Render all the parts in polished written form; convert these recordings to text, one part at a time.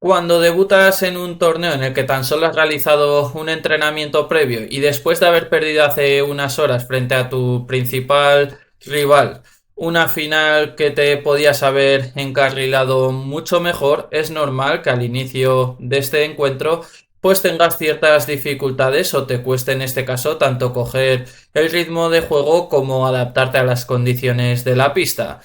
Cuando debutas en un torneo en el que tan solo has realizado un entrenamiento previo y después de haber perdido hace unas horas frente a tu principal rival, una final que te podías haber encarrilado mucho mejor, es normal que al inicio de este encuentro pues tengas ciertas dificultades o te cueste en este caso tanto coger el ritmo de juego como adaptarte a las condiciones de la pista.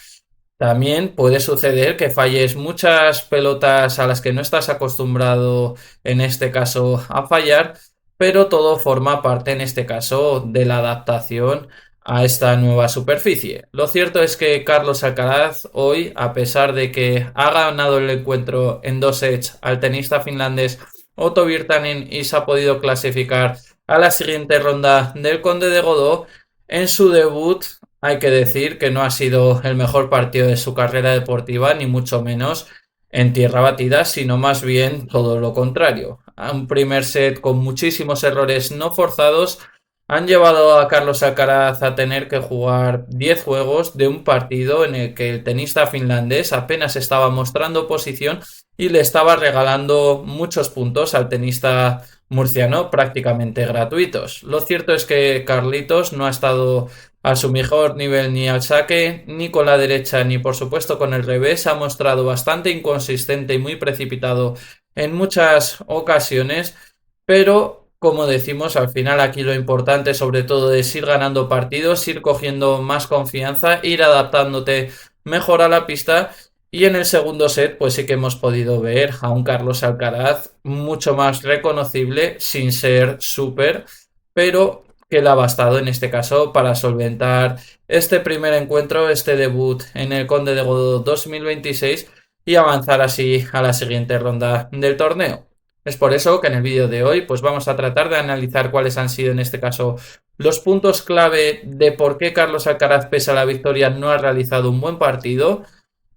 También puede suceder que falles muchas pelotas a las que no estás acostumbrado en este caso a fallar, pero todo forma parte en este caso de la adaptación a esta nueva superficie. Lo cierto es que Carlos Alcaraz hoy, a pesar de que ha ganado el encuentro en dos sets al tenista finlandés Otto Virtanen y se ha podido clasificar a la siguiente ronda del Conde de Godó, en su debut hay que decir que no ha sido el mejor partido de su carrera deportiva, ni mucho menos en tierra batida, sino más bien todo lo contrario. Un primer set con muchísimos errores no forzados han llevado a Carlos Alcaraz a tener que jugar 10 juegos de un partido en el que el tenista finlandés apenas estaba mostrando posición y le estaba regalando muchos puntos al tenista murciano prácticamente gratuitos. Lo cierto es que Carlitos no ha estado a su mejor nivel ni al saque, ni con la derecha, ni por supuesto con el revés. Ha mostrado bastante inconsistente y muy precipitado en muchas ocasiones, pero como decimos, al final aquí lo importante sobre todo es ir ganando partidos, ir cogiendo más confianza, ir adaptándote mejor a la pista. Y en el segundo set, pues sí que hemos podido ver a un Carlos Alcaraz mucho más reconocible, sin ser súper, pero que le ha bastado en este caso para solventar este primer encuentro, este debut en el Conde de Godó 2026 y avanzar así a la siguiente ronda del torneo. Es por eso que en el vídeo de hoy pues vamos a tratar de analizar cuáles han sido en este caso los puntos clave de por qué Carlos Alcaraz pese a la victoria no ha realizado un buen partido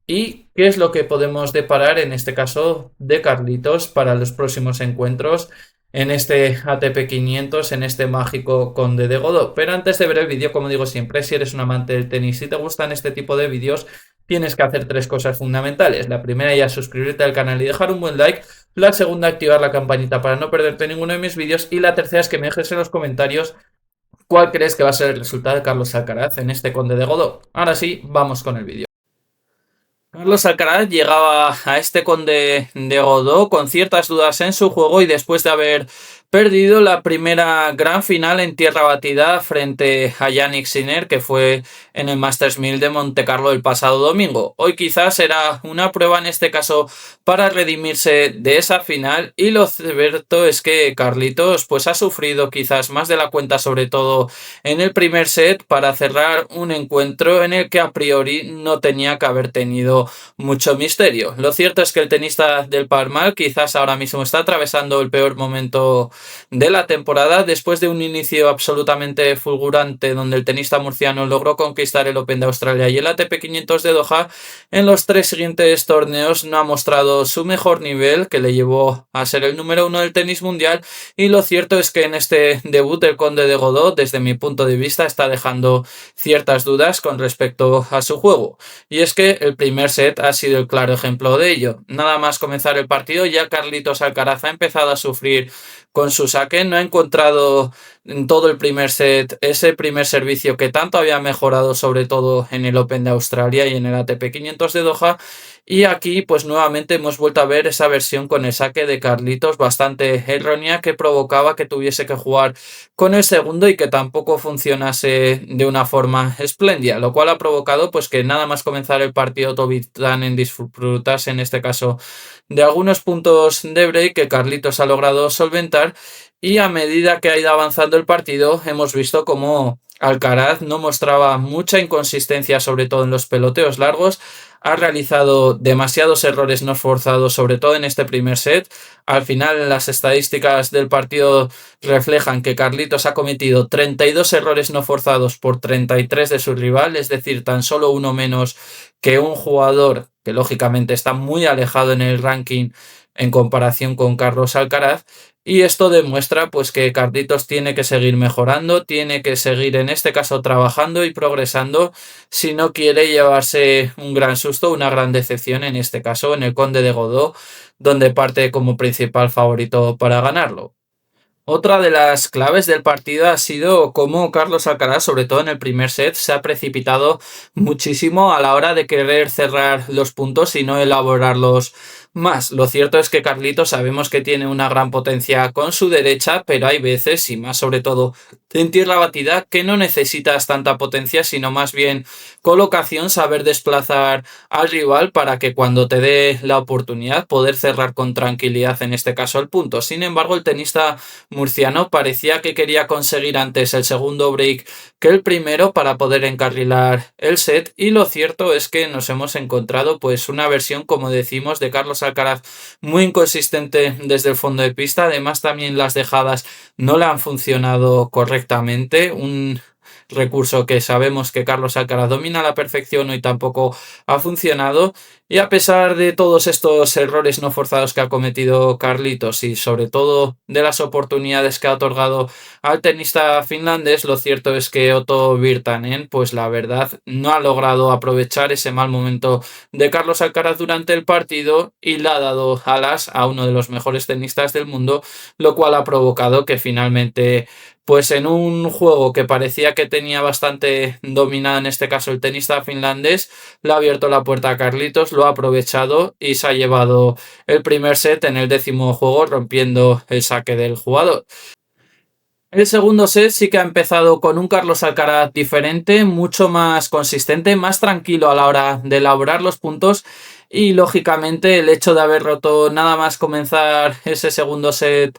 y qué es lo que podemos deparar en este caso de Carlitos para los próximos encuentros en este ATP 500, en este mágico Conde de Godó. Pero antes de ver el vídeo, como digo siempre, si eres un amante del tenis, si te gustan este tipo de vídeos, tienes que hacer tres cosas fundamentales. La primera ya es suscribirte al canal y dejar un buen like. La segunda, activar la campanita para no perderte ninguno de mis vídeos. Y la tercera es que me dejes en los comentarios cuál crees que va a ser el resultado de Carlos Alcaraz en este Conde de Godó. Ahora sí, vamos con el vídeo. Carlos Alcaraz llegaba a este Conde de Godó con ciertas dudas en su juego y después de haber perdido la primera gran final en tierra batida frente a Jannik Sinner, que fue en el Masters 1000 de Montecarlo el pasado domingo. Hoy quizás será una prueba en este caso para redimirse de esa final, y lo cierto es que Carlitos pues ha sufrido quizás más de la cuenta, sobre todo en el primer set, para cerrar un encuentro en el que a priori no tenía que haber tenido mucho misterio. Lo cierto es que el tenista del Palmar quizás ahora mismo está atravesando el peor momento de la temporada después de un inicio absolutamente fulgurante donde el tenista murciano logró conquistar el Open de Australia y el ATP 500 de Doha. En los tres siguientes torneos no ha mostrado su mejor nivel, que le llevó a ser el número uno del tenis mundial, y lo cierto es que en este debut del Conde de Godó, desde mi punto de vista, está dejando ciertas dudas con respecto a su juego. Y es que el primer set ha sido el claro ejemplo de ello. Nada más comenzar el partido, ya Carlitos Alcaraz ha empezado a sufrir con su saque, no ha encontrado en todo el primer set ese primer servicio que tanto había mejorado, sobre todo en el Open de Australia y en el ATP 500 de Doha. Y aquí pues nuevamente hemos vuelto a ver esa versión con el saque de Carlitos bastante errónea, que provocaba que tuviese que jugar con el segundo y que tampoco funcionase de una forma espléndida, lo cual ha provocado pues que nada más comenzar el partido Tovitanen disfrutase en este caso de algunos puntos de break que Carlitos ha logrado solventar, y a medida que ha ido avanzando el partido hemos visto cómo Alcaraz no mostraba mucha inconsistencia, sobre todo en los peloteos largos. Ha realizado demasiados errores no forzados, sobre todo en este primer set. Al final las estadísticas del partido reflejan que Carlitos ha cometido 32 errores no forzados por 33 de su rival, es decir, tan solo uno menos que un jugador que lógicamente está muy alejado en el ranking en comparación con Carlos Alcaraz. Y esto demuestra pues que Carlitos tiene que seguir mejorando, tiene que seguir en este caso trabajando y progresando si no quiere llevarse un gran susto, una gran decepción en este caso en el Conde de Godó, donde parte como principal favorito para ganarlo. Otra de las claves del partido ha sido cómo Carlos Alcaraz, sobre todo en el primer set, se ha precipitado muchísimo a la hora de querer cerrar los puntos y no elaborarlos más. Lo cierto es que Carlitos sabemos que tiene una gran potencia con su derecha, pero hay veces, y más sobre todo en tierra batida, que no necesitas tanta potencia, sino más bien colocación, saber desplazar al rival para que cuando te dé la oportunidad poder cerrar con tranquilidad, en este caso el punto. Sin embargo, el tenista murciano parecía que quería conseguir antes el segundo break que el primero para poder encarrilar el set, y lo cierto es que nos hemos encontrado pues una versión, como decimos, de Carlos Alcaraz muy inconsistente desde el fondo de pista. Además, también las dejadas no le han funcionado correctamente, un recurso que sabemos que Carlos Alcaraz domina a la perfección, y tampoco ha funcionado. Y a pesar de todos estos errores no forzados que ha cometido Carlitos, y sobre todo de las oportunidades que ha otorgado al tenista finlandés, lo cierto es que Otto Virtanen, pues la verdad, no ha logrado aprovechar ese mal momento de Carlos Alcaraz durante el partido y le ha dado alas a uno de los mejores tenistas del mundo, lo cual ha provocado que finalmente, pues en un juego que parecía que tenía bastante dominado, en este caso el tenista finlandés, le ha abierto la puerta a Carlitos, lo ha aprovechado y se ha llevado el primer set en el 10º juego, rompiendo el saque del jugador. El segundo set sí que ha empezado con un Carlos Alcaraz diferente, mucho más consistente, más tranquilo a la hora de elaborar los puntos, y lógicamente el hecho de haber roto nada más comenzar ese segundo set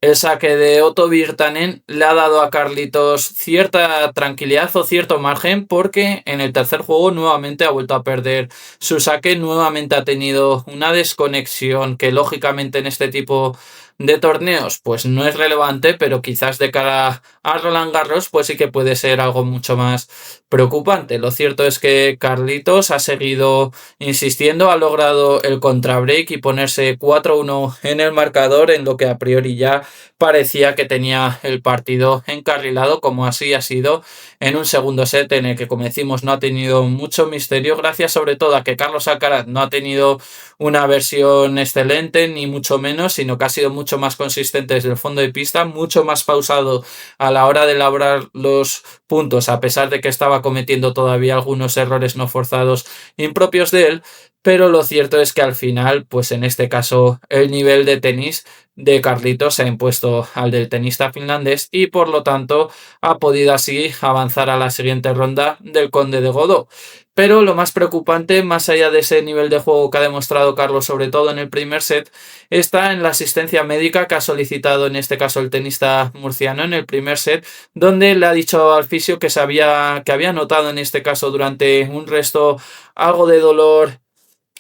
el saque de Otto Virtanen le ha dado a Carlitos cierta tranquilidad o cierto margen, porque en el tercer juego nuevamente ha vuelto a perder su saque, nuevamente ha tenido una desconexión que lógicamente en este tipo de torneos pues no es relevante, pero quizás de cara a Roland Garros pues sí que puede ser algo mucho más preocupante. Lo cierto es que Carlitos ha seguido insistiendo, ha logrado el contrabreak y ponerse 4-1 en el marcador, en lo que a priori ya parecía que tenía el partido encarrilado, como así ha sido en un segundo set en el que, como decimos, no ha tenido mucho misterio, gracias sobre todo a que Carlos Alcaraz no ha tenido una versión excelente, ni mucho menos, sino que ha sido mucho más consistente desde el fondo de pista, mucho más pausado a la hora de elaborar los puntos, a pesar de que estaba cometiendo todavía algunos errores no forzados impropios de él. Pero lo cierto es que al final, pues en este caso, el nivel de tenis de Carlitos se ha impuesto al del tenista finlandés, y por lo tanto ha podido así avanzar a la siguiente ronda del Conde de Godó. Pero lo más preocupante, más allá de ese nivel de juego que ha demostrado Carlos, sobre todo en el primer set, está en la asistencia médica que ha solicitado en este caso el tenista murciano en el primer set, donde le ha dicho al fisio que había notado en este caso durante un resto algo de dolor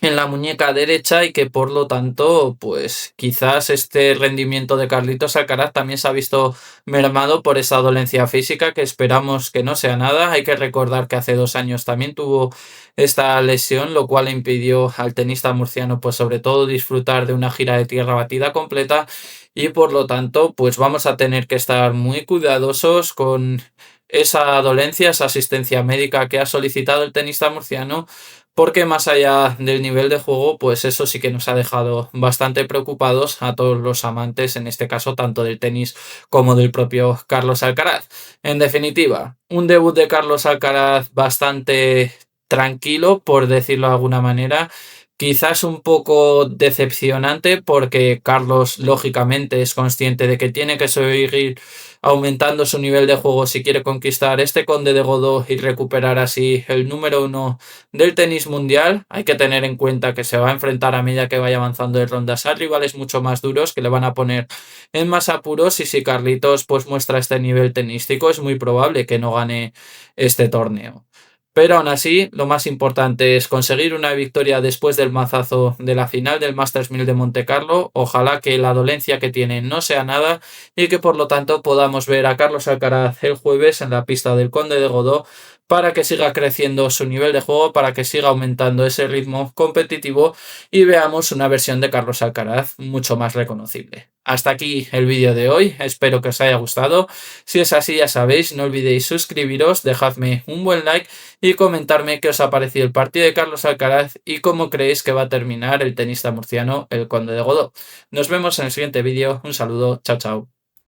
en la muñeca derecha, y que por lo tanto pues quizás este rendimiento de Carlitos Alcaraz también se ha visto mermado por esa dolencia física, que esperamos que no sea nada. Hay que recordar que hace 2 años también tuvo esta lesión, lo cual impidió al tenista murciano pues sobre todo disfrutar de una gira de tierra batida completa, y por lo tanto pues vamos a tener que estar muy cuidadosos con esa dolencia, esa asistencia médica que ha solicitado el tenista murciano, porque más allá del nivel de juego, pues eso sí que nos ha dejado bastante preocupados a todos los amantes, en este caso tanto del tenis como del propio Carlos Alcaraz. En definitiva, un debut de Carlos Alcaraz bastante tranquilo, por decirlo de alguna manera. Quizás un poco decepcionante, porque Carlos lógicamente es consciente de que tiene que seguir aumentando su nivel de juego si quiere conquistar este Conde de Godó y recuperar así el número 1 del tenis mundial. Hay que tener en cuenta que se va a enfrentar, a medida que vaya avanzando de rondas, a rivales mucho más duros que le van a poner en más apuros, y si Carlitos pues muestra este nivel tenístico es muy probable que no gane este torneo. Pero aún así, lo más importante es conseguir una victoria después del mazazo de la final del Masters 1000 de Montecarlo. Ojalá que la dolencia que tiene no sea nada, y que por lo tanto podamos ver a Carlos Alcaraz el jueves en la pista del Conde de Godó, para que siga creciendo su nivel de juego, para que siga aumentando ese ritmo competitivo y veamos una versión de Carlos Alcaraz mucho más reconocible. Hasta aquí el vídeo de hoy, espero que os haya gustado. Si es así, ya sabéis, no olvidéis suscribiros, dejadme un buen like y comentarme qué os ha parecido el partido de Carlos Alcaraz y cómo creéis que va a terminar el tenista murciano, el Conde de Godó. Nos vemos en el siguiente vídeo, un saludo, chao chao.